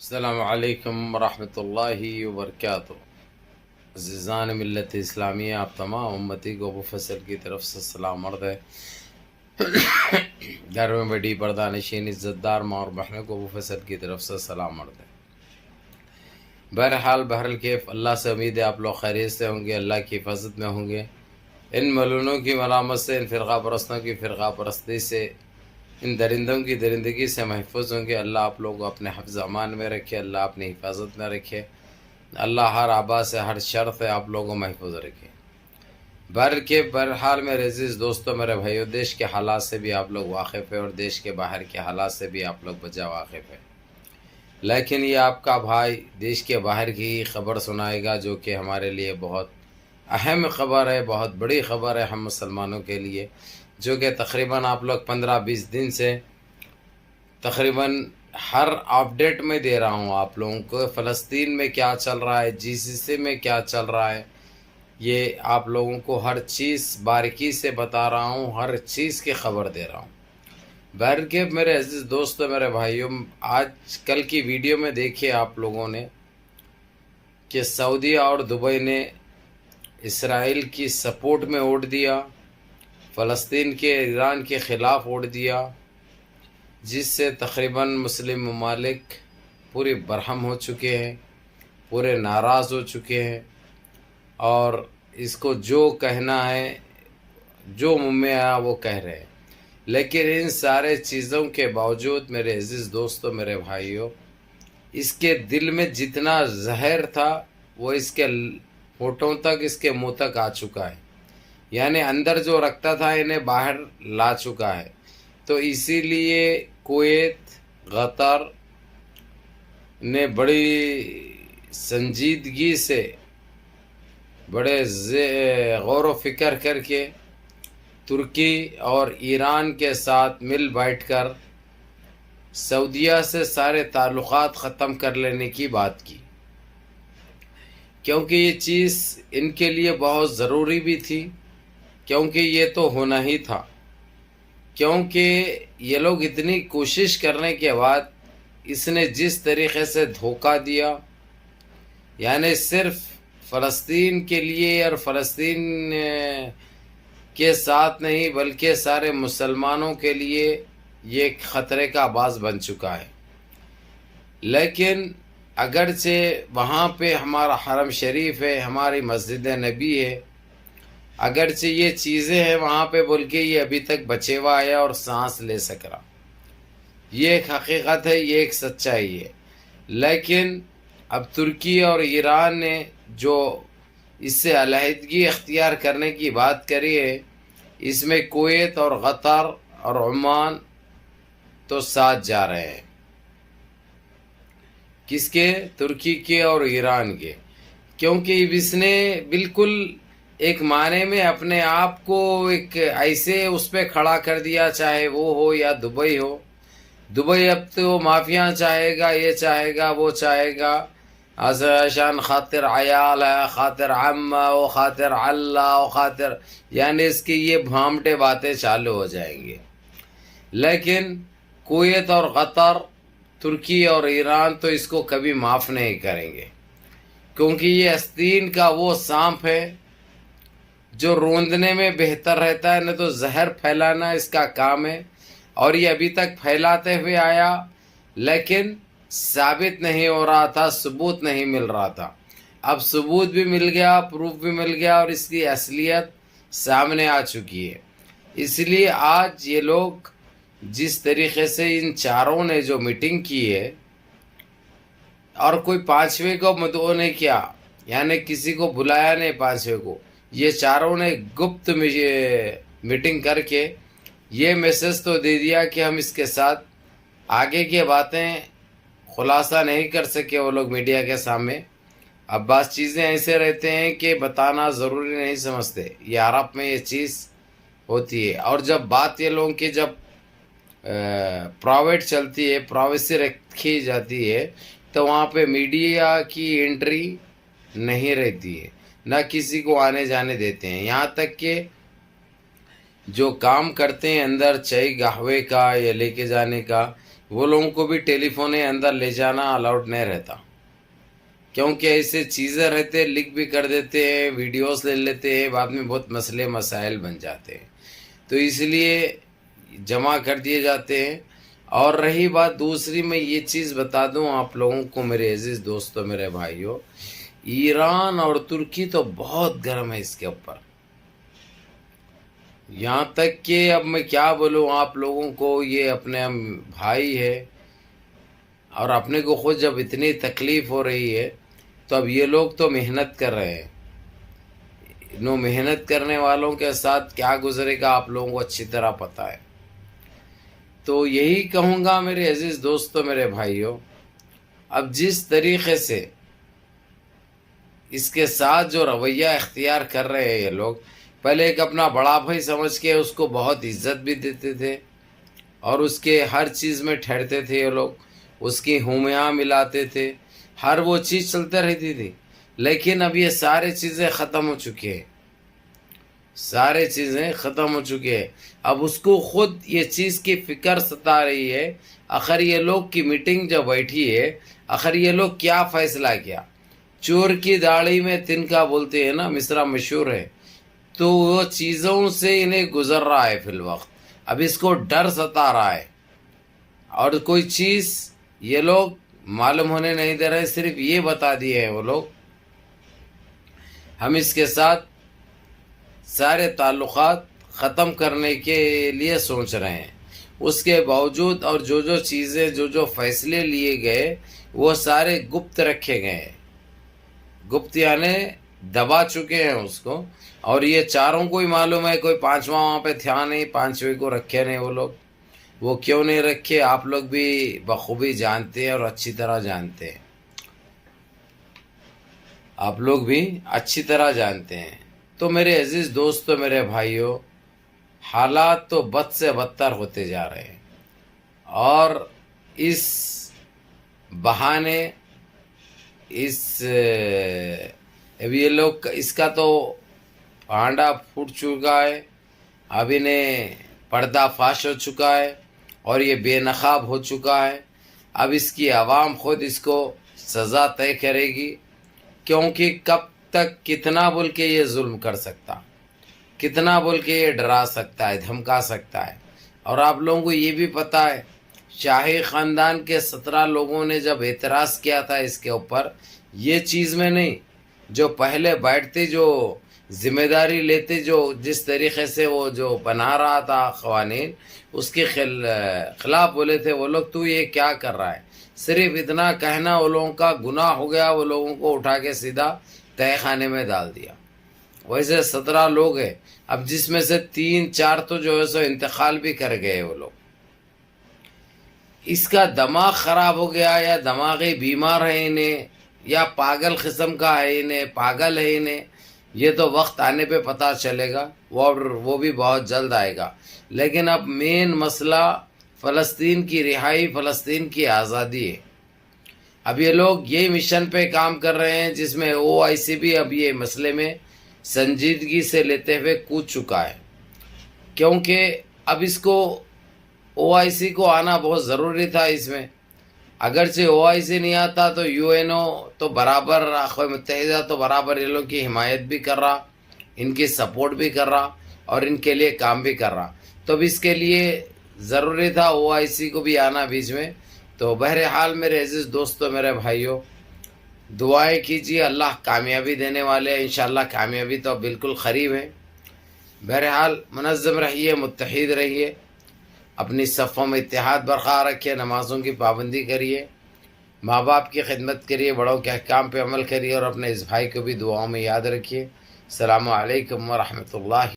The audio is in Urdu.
السلام علیکم ورحمۃ اللہ وبرکاتہ۔ عزیزان ملت اسلامیہ، آپ تمام امتی کو ابو فصل کی طرف سے سلام عرض ہے۔ گھر میں بڑی پردہ نشین عزت دار ماں اور بہنوں کو ابو فصل کی طرف سے سلام عرض ہے۔ بہرحال بہرالکیف اللہ سے امید ہے آپ لوگ خیریت سے ہوں گے، اللہ کی حفاظت میں ہوں گے، ان ملونوں کی ملامت سے، ان فرقہ پرستوں کی فرقہ پرستی سے، ان درندوں کی درندگی سے محفوظ ہوں گے۔ اللہ آپ لوگوں کو اپنے حفظ امان میں رکھے، اللہ اپنی حفاظت میں رکھے، اللہ ہر آبا سے، ہر شر سے آپ لوگوں کو محفوظ رکھے۔ بہرحال میرے عزیز دوستوں، میرے بھائیو، دیش کے حالات سے بھی آپ لوگ واقف ہیں اور دیش کے باہر کے حالات سے بھی آپ لوگ بجا واقف ہیں، لیکن یہ آپ کا بھائی دیش کے باہر کی خبر سنائے گا، جو کہ ہمارے لیے بہت اہم خبر ہے، بہت بڑی خبر ہے ہم مسلمانوں کے لیے، جو کہ تقریباً آپ لوگ 15-20 دن سے تقریباً ہر اپڈیٹ میں دے رہا ہوں آپ لوگوں کو۔ فلسطین میں کیا چل رہا ہے، جی سی سی میں کیا چل رہا ہے، یہ آپ لوگوں کو ہر چیز باریکی سے بتا رہا ہوں، ہر چیز کی خبر دے رہا ہوں۔ بہرکیف میرے عزیز دوستو، میرے بھائیوں، آج کل کی ویڈیو میں دیکھے آپ لوگوں نے کہ سعودیہ اور دبئی نے اسرائیل کی سپورٹ میں ووٹ دیا، فلسطین کے ایران کے خلاف ووٹ دیا، جس سے تقریباً مسلم ممالک پورے برہم ہو چکے ہیں، پورے ناراض ہو چکے ہیں، اور اس کو جو کہنا ہے، جو منہ میں آیا وہ کہہ رہے ہیں۔ لیکن ان سارے چیزوں کے باوجود میرے عزیز دوستو، میرے بھائیوں، اس کے دل میں جتنا زہر تھا وہ اس کے ہونٹوں تک، اس کے منہ تک آ چکا ہے، یعنی اندر جو رکھتا تھا انہیں باہر لا چکا ہے۔ تو اسی لیے کویت، قطر نے بڑی سنجیدگی سے، بڑے غور و فکر کر کے ترکی اور ایران کے ساتھ مل بیٹھ کر سعودیہ سے سارے تعلقات ختم کر لینے کی بات کی، کیونکہ یہ چیز ان کے لیے بہت ضروری بھی تھی، کیونکہ یہ تو ہونا ہی تھا، کیونکہ یہ لوگ اتنی کوشش کرنے کے بعد اس نے جس طریقے سے دھوکہ دیا، یعنی صرف فلسطین کے لیے اور فلسطین کے ساتھ نہیں بلکہ سارے مسلمانوں کے لیے یہ ایک خطرے کا باعث بن چکا ہے۔ لیکن اگرچہ وہاں پہ ہمارا حرم شریف ہے، ہماری مسجد نبی ہے، اگرچہ یہ چیزیں ہیں وہاں پہ، بول کے یہ ابھی تک بچے ہوا ہے اور سانس لے سک رہا، یہ ایک حقیقت ہے، یہ ایک سچائی ہے۔ لیکن اب ترکی اور ایران نے جو اس سے علیحدگی اختیار کرنے کی بات کری ہے، اس میں کویت اور قطر اور عمان تو ساتھ جا رہے ہیں۔ کس کے؟ ترکی کے اور ایران کے، کیونکہ اس نے بالکل ایک معنی میں اپنے آپ کو ایک ایسے اس پہ کھڑا کر دیا، چاہے وہ ہو یا دبئی ہو۔ دبئی اب تو مافیا چاہے گا، یہ چاہے گا، وہ چاہے گا، عشان خاطر عیال ہے، خاطر عمہ و خاطر اللہ و خاطر، یعنی اس کی یہ بھامٹے باتیں چالو ہو جائیں گے۔ لیکن کویت اور قطر، ترکی اور ایران تو اس کو کبھی معاف نہیں کریں گے، کیونکہ یہ آستین کا وہ سانپ ہے جو روندنے میں بہتر رہتا ہے، نہ تو زہر پھیلانا اس کا کام ہے، اور یہ ابھی تک پھیلاتے ہوئے آیا، لیکن ثابت نہیں ہو رہا تھا، ثبوت نہیں مل رہا تھا۔ اب ثبوت بھی مل گیا، پروف بھی مل گیا، اور اس کی اصلیت سامنے آ چکی ہے۔ اس لیے آج یہ لوگ جس طریقے سے ان چاروں نے جو میٹنگ کی ہے، اور کوئی پانچویں کو مدعو نہیں کیا، یعنی کسی کو بلایا نہیں پانچویں کو، یہ چاروں نے گپت میٹنگ کر کے یہ میسج تو دے دیا کہ ہم اس کے ساتھ آگے کی باتیں خلاصہ نہیں کر سکے وہ لوگ میڈیا کے سامنے۔ اب بعض چیزیں ایسے رہتے ہیں کہ بتانا ضروری نہیں سمجھتے، یہ عرب میں یہ چیز ہوتی ہے، اور جب بات یہ لوگوں کی جب پرائیویٹ چلتی ہے، پرائیویسی رکھی جاتی ہے، تو وہاں پہ میڈیا کی انٹری نہیں رہتی ہے، نہ کسی کو آنے جانے دیتے ہیں، یہاں تک کہ جو کام کرتے ہیں اندر چائے قہوے کا یا لے کے جانے کا، وہ لوگوں کو بھی ٹیلی فون اندر لے جانا الاؤڈ نہیں رہتا، کیونکہ ایسے چیزیں رہتے لکھ بھی کر دیتے ہیں، ویڈیوز لے لیتے ہیں، بعد میں بہت مسئلے مسائل بن جاتے ہیں، تو اس لیے جمع کر دیے جاتے ہیں۔ اور رہی بات دوسری، میں یہ چیز بتا دوں آپ لوگوں کو میرے عزیز دوستوں، میرے بھائیوں، ایران اور ترکی تو بہت گرم ہے اس کے اوپر، یہاں تک کہ اب میں کیا بولوں آپ لوگوں کو، یہ اپنے بھائی ہے اور اپنے کو خود جب اتنی تکلیف ہو رہی ہے تو اب یہ لوگ تو محنت کر رہے ہیں، محنت کرنے والوں کے ساتھ کیا گزرے گا آپ لوگوں کو اچھی طرح پتہ ہے۔ تو یہی کہوں گا میرے عزیز دوستوں، میرے بھائیوں، اب جس طریقے سے اس کے ساتھ جو رویہ اختیار کر رہے ہیں یہ لوگ، پہلے ایک اپنا بڑا بھائی سمجھ کے اس کو بہت عزت بھی دیتے تھے اور اس کے ہر چیز میں ٹھہرتے تھے، یہ لوگ اس کی ہومیاں ملاتے تھے، ہر وہ چیز چلتے رہتی تھی، لیکن اب یہ سارے چیزیں ختم ہو چکی ہیں، سارے چیزیں ختم ہو چکی ہیں۔ اب اس کو خود یہ چیز کی فکر ستا رہی ہے، آخر یہ لوگ کی میٹنگ جو بیٹھی ہے، آخر یہ لوگ کیا فیصلہ کیا؟ چور کی داڑھی میں تنکا بولتے ہیں نا، مصرع مشہور ہے، تو وہ چیزوں سے انہیں گزر رہا ہے فی الوقت، اب اس کو ڈر ستا رہا ہے، اور کوئی چیز یہ لوگ معلوم ہونے نہیں دے رہے، صرف یہ بتا دیے ہیں وہ لوگ ہم اس کے ساتھ سارے تعلقات ختم کرنے کے لیے سوچ رہے ہیں۔ اس کے باوجود اور جو چیزیں جو فیصلے لیے گئے وہ سارے گپت رکھے گئے ہیں، گپت یعنی دبا چکے ہیں اس کو، اور یہ چاروں کو ہی معلوم ہے، کوئی پانچواں وہاں پہ تھا نہیں، پانچویں کو رکھے نہیں وہ لوگ، وہ کیوں نہیں رکھے آپ لوگ بھی بخوبی جانتے ہیں اور اچھی طرح جانتے ہیں، آپ لوگ بھی اچھی طرح جانتے ہیں۔ تو میرے عزیز دوستو، میرے بھائیوں، حالات تو بد سے بدتر ہوتے جا رہے ہیں، اور اس بہانے اب یہ لوگ اس کا تو پانڈا پھوٹ چکا ہے، اب انہیں پردہ فاش ہو چکا ہے اور یہ بے نقاب ہو چکا ہے، اب اس کی عوام خود اس کو سزا طے کرے گی، کیونکہ کب تک کتنا بول کے یہ ظلم کر سکتا، کتنا بول کے یہ ڈرا سکتا ہے، دھمکا سکتا ہے۔ اور آپ لوگوں کو یہ بھی پتہ ہے، شاہی خاندان کے 17 لوگوں نے جب اعتراض کیا تھا اس کے اوپر، یہ چیز میں نہیں، جو پہلے بیٹھتے، جو ذمہ داری لیتے، جو جس طریقے سے وہ جو بنا رہا تھا قوانین، اس کے خلاف بولے تھے وہ لوگ، تو یہ کیا کر رہا ہے؟ صرف اتنا کہنا وہ لوگوں کا گناہ ہو گیا، وہ لوگوں کو اٹھا کے سیدھا تہہ خانے میں ڈال دیا۔ ویسے 17 لوگ ہیں، اب جس میں سے 3-4 تو جو ہے سو انتقال بھی کر گئے وہ لوگ۔ اس کا دماغ خراب ہو گیا، یا دماغی بیمار ہے انہیں، یا پاگل قسم کا ہے انہیں، پاگل ہے انہیں، یہ تو وقت آنے پہ پتہ چلے گا، وہ بھی بہت جلد آئے گا۔ لیکن اب مین مسئلہ فلسطین کی رہائی، فلسطین کی آزادی ہے۔ اب یہ لوگ یہ مشن پہ کام کر رہے ہیں جس میں OIC بھی اب یہ مسئلے میں سنجیدگی سے لیتے ہوئے کود چکا ہے، کیونکہ اب اس کو OIC کو آنا بہت ضروری تھا اس میں، اگرچہ OIC نہیں آتا تو UNO تو برابر، اقوام متحدہ تو برابر یہ لوگ کی حمایت بھی کر رہا، ان کی سپورٹ بھی کر رہا اور ان کے لیے کام بھی کر رہا، تو اب اس کے لیے ضروری تھا OIC کو بھی آنا بیچ میں۔ تو بہرحال میرے عزیز دوستو، میرے بھائیوں، دعائیں کیجیے، اللہ کامیابی دینے والے ہیں، انشاءاللہ کامیابی تو بالکل قریب ہے۔ بہرحال منظم رہیے، متحد رہیے، اپنی صفوں میں اتحاد برقرار رکھیے، نمازوں کی پابندی کریے، ماں باپ کی خدمت کریے، بڑوں کے احکام پہ عمل کریے، اور اپنے اس بھائی کو بھی دعاؤں میں یاد رکھیے۔ السلام علیکم ورحمۃ اللہ۔